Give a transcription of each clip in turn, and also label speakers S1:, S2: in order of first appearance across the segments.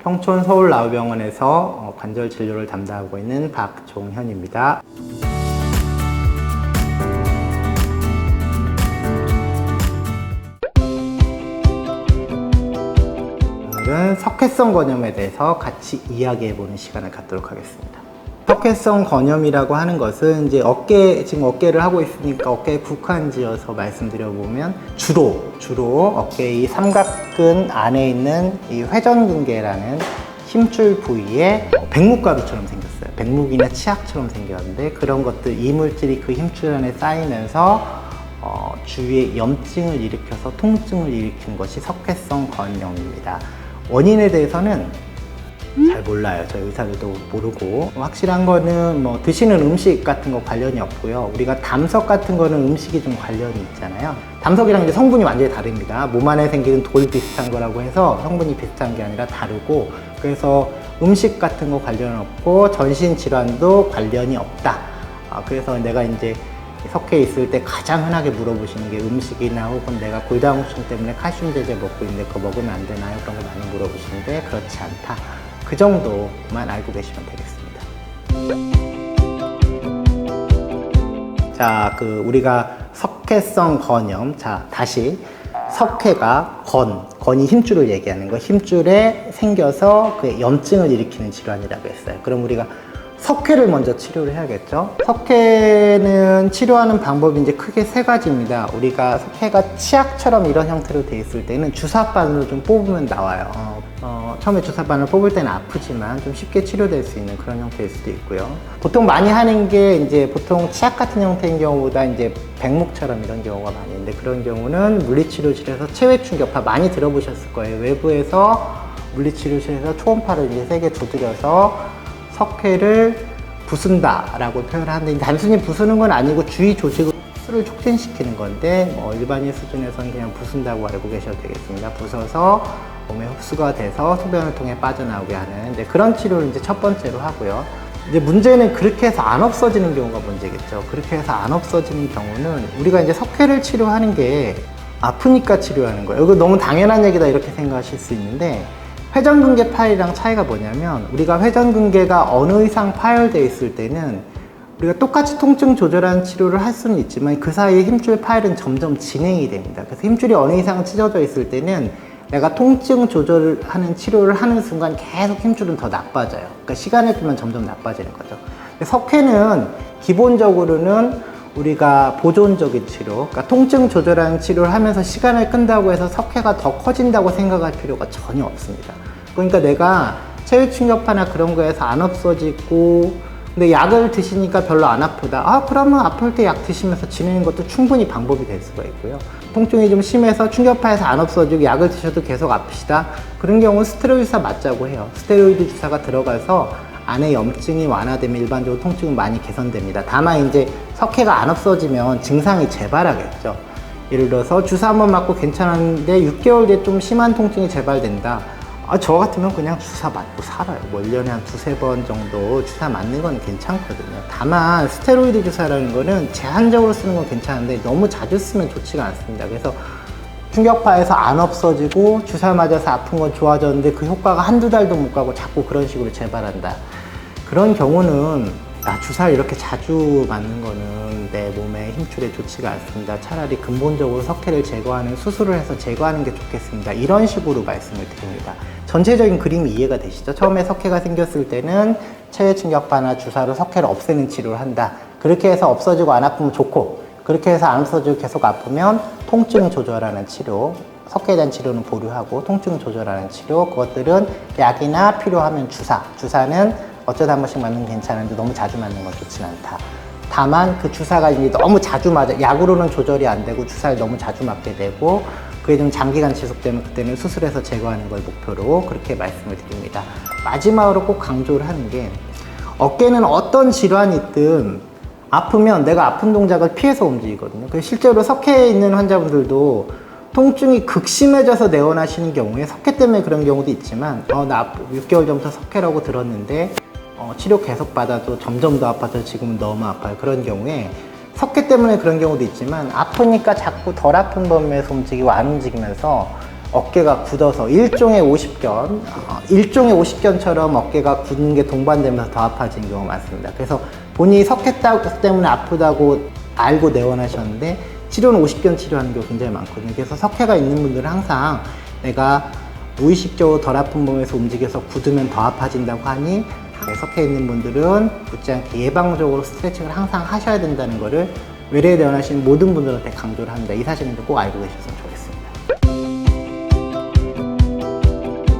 S1: 평촌 서울나우병원에서 관절 진료를 담당하고 있는 박종현입니다. 오늘은 석회성 건염에 대해서 같이 이야기해보는 시간을 갖도록 하겠습니다. 석회성 건염이라고 하는 것은 이제 지금 어깨를 하고 있으니까 어깨에 국한지어서 말씀드려보면 주로 어깨의 이 삼각근 안에 있는 이 회전근개라는 힘줄 부위에 백묵가루처럼 생겼어요. 백묵이나 치약처럼 생겼는데 그런 것들, 이물질이 그 힘줄 안에 쌓이면서 주위에 염증을 일으켜서 통증을 일으킨 것이 석회성 건염입니다. 원인에 대해서는 잘 몰라요. 저희 의사들도 모르고. 확실한 거는 뭐 드시는 음식 같은 거 관련이 없고요. 우리가 담석 같은 거는 음식이 좀 관련이 있잖아요. 담석이랑 이제 성분이 완전히 다릅니다. 몸 안에 생기는 돌 비슷한 거라고 해서 성분이 비슷한 게 아니라 다르고, 그래서 음식 같은 거 관련 없고 전신 질환도 관련이 없다. 그래서 내가 이제 석회에 있을 때 가장 흔하게 물어보시는 게 음식이나 혹은 내가 골다공증 때문에 칼슘 제제 먹고 있는데 그거 먹으면 안 되나요? 그런 거 많이 물어보시는데 그렇지 않다. 그 정도만 알고 계시면 되겠습니다. 자, 우리가 석회성 건염. 자, 다시. 석회가 건이 힘줄을 얘기하는 거. 힘줄에 생겨서 그 염증을 일으키는 질환이라고 했어요. 그럼 우리가 석회를 먼저 치료를 해야겠죠. 석회는 치료하는 방법이 이제 크게 세 가지입니다. 우리가 석회가 치약처럼 이런 형태로 되어 있을 때는 주사바늘로 좀 뽑으면 나와요. 처음에 주사바늘 뽑을 때는 아프지만 좀 쉽게 치료될 수 있는 그런 형태일 수도 있고요. 보통 많이 하는 게 이제 보통 치약 같은 형태인 경우보다 이제 백묵처럼 이런 경우가 많이 있는데, 그런 경우는 물리치료실에서 체외충격파 많이 들어보셨을 거예요. 외부에서 물리치료실에서 초음파를 이제 세게 두드려서 석회를 부순다라고 표현을 하는데, 단순히 부수는 건 아니고 주위 조직을 흡수를 촉진시키는 건데, 일반인 수준에서는 그냥 부순다고 알고 계셔도 되겠습니다. 부숴서 몸에 흡수가 돼서 소변을 통해 빠져나오게 하는 그런 치료를 이제 첫 번째로 하고요. 이제 문제는 그렇게 해서 안 없어지는 경우가 문제겠죠. 그렇게 해서 안 없어지는 경우는 우리가 이제 석회를 치료하는 게 아프니까 치료하는 거예요. 이거 너무 당연한 얘기다 이렇게 생각하실 수 있는데, 회전근개 파열이랑 차이가 뭐냐면, 우리가 회전근개가 어느 이상 파열되어 있을 때는 우리가 똑같이 통증 조절하는 치료를 할 수는 있지만 그 사이에 힘줄 파열은 점점 진행이 됩니다. 그래서 힘줄이 어느 이상 찢어져 있을 때는 내가 통증 조절하는 치료를 하는 순간 계속 힘줄은 더 나빠져요. 그러니까 시간을 두면 점점 나빠지는 거죠. 석회는 기본적으로는 우리가 보존적인 치료, 그러니까 통증 조절하는 치료를 하면서 시간을 끈다고 해서 석회가 더 커진다고 생각할 필요가 전혀 없습니다. 그러니까 내가 체외충격파나 그런 거에서 안 없어지고 근데 약을 드시니까 별로 안 아프다. 그러면 아플 때 약 드시면서 지내는 것도 충분히 방법이 될 수가 있고요. 통증이 좀 심해서 충격파에서 안 없어지고 약을 드셔도 계속 아프시다. 그런 경우는 스테로이드 주사 맞자고 해요. 스테로이드 주사가 들어가서 안에 염증이 완화되면 일반적으로 통증은 많이 개선됩니다. 다만 이제 석회가 안 없어지면 증상이 재발하겠죠. 예를 들어서 주사 한번 맞고 괜찮았는데 6개월 뒤에 좀 심한 통증이 재발된다. 저 같으면 그냥 주사 맞고 살아요. 1년에 한 두세 번 정도 주사 맞는 건 괜찮거든요. 다만 스테로이드 주사라는 거는 제한적으로 쓰는 건 괜찮은데 너무 자주 쓰면 좋지가 않습니다. 그래서 충격파에서 안 없어지고 주사 맞아서 아픈 건 좋아졌는데 그 효과가 한두 달도 못 가고 자꾸 그런 식으로 재발한다. 그런 경우는 주사를 이렇게 자주 맞는 거는 내 몸에 힘줄에 좋지가 않습니다. 차라리 근본적으로 석회를 제거하는 수술을 해서 제거하는 게 좋겠습니다. 이런 식으로 말씀을 드립니다. 전체적인 그림이 이해가 되시죠? 처음에 석회가 생겼을 때는 체외충격파나 주사로 석회를 없애는 치료를 한다. 그렇게 해서 없어지고 안 아프면 좋고, 그렇게 해서 안 없어지고 계속 아프면 통증 조절하는 치료, 석회에 대한 치료는 보류하고 통증 조절하는 치료, 그것들은 약이나 필요하면 주사는 어쩌다 한 번씩 맞는 건 괜찮은데 너무 자주 맞는 건 좋진 않다. 다만 그 주사가 이제 너무 자주 맞아, 약으로는 조절이 안 되고 주사를 너무 자주 맞게 되고 그게 좀 장기간 지속되면 그때는 수술해서 제거하는 걸 목표로 그렇게 말씀을 드립니다. 마지막으로 꼭 강조를 하는 게, 어깨는 어떤 질환이 있든 아프면 내가 아픈 동작을 피해서 움직이거든요. 그래서 실제로 석회에 있는 환자분들도 통증이 극심해져서 내원하시는 경우에 석회 때문에 그런 경우도 있지만 나 6개월 전부터 석회라고 들었는데 치료 계속 받아도 점점 더 아파서 지금은 너무 아파요. 그런 경우에 석회 때문에 그런 경우도 있지만 아프니까 자꾸 덜 아픈 범위에서 움직이고 안 움직이면서 어깨가 굳어서 일종의 일종의 오십견처럼 어깨가 굳는 게 동반되면서 더 아파지는 경우가 많습니다. 그래서 본인이 석회 때문에 아프다고 알고 내원하셨는데 치료는 오십견 치료하는 경우 굉장히 많거든요. 그래서 석회가 있는 분들은 항상 내가 무의식적으로 덜 아픈 몸에서 움직여서 굳으면 더 아파진다고 하니 석회 있는 분들은 굳지 않게 예방적으로 스트레칭을 항상 하셔야 된다는 거를 외래에 내원하시는 모든 분들한테 강조를 합니다. 이 사실은 꼭 알고 계셨으면 좋겠습니다.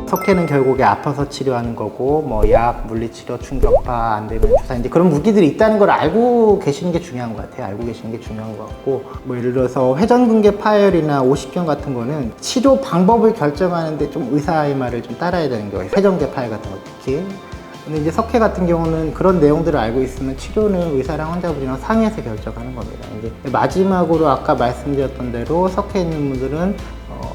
S1: 석회는 결국에 아파서 치료하는 거고 뭐 약, 물리치료, 충격파, 안 되면 주사 이제 그런 무기들이 있다는 걸 알고 계시는 게 중요한 것 같아요. 알고 계시는 게 중요한 것 같고 뭐 예를 들어서 회전근개 파열이나 오십견 같은 거는 치료 방법을 결정하는데 좀 의사의 말을 좀 따라야 되는 경우에 회전근개 파열 같은 거 특히 근데 이제 석회 같은 경우는 그런 내용들을 알고 있으면 치료는 의사랑 환자분이랑 상의해서 결정하는 겁니다. 이제 마지막으로 아까 말씀드렸던 대로 석회 있는 분들은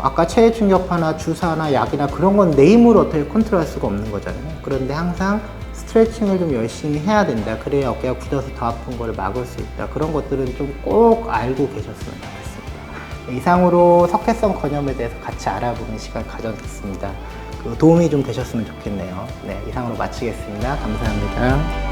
S1: 아까 체외 충격파나 주사나 약이나 그런 건 내 힘으로 어떻게 컨트롤할 수가 없는 거잖아요. 그런데 항상 스트레칭을 좀 열심히 해야 된다. 그래야 어깨가 굳어서 더 아픈 걸 막을 수 있다. 그런 것들은 좀 꼭 알고 계셨으면 좋겠습니다. 이상으로 석회성 건염에 대해서 같이 알아보는 시간 가졌습니다. 도움이 좀 되셨으면 좋겠네요. 네, 이상으로 마치겠습니다. 감사합니다.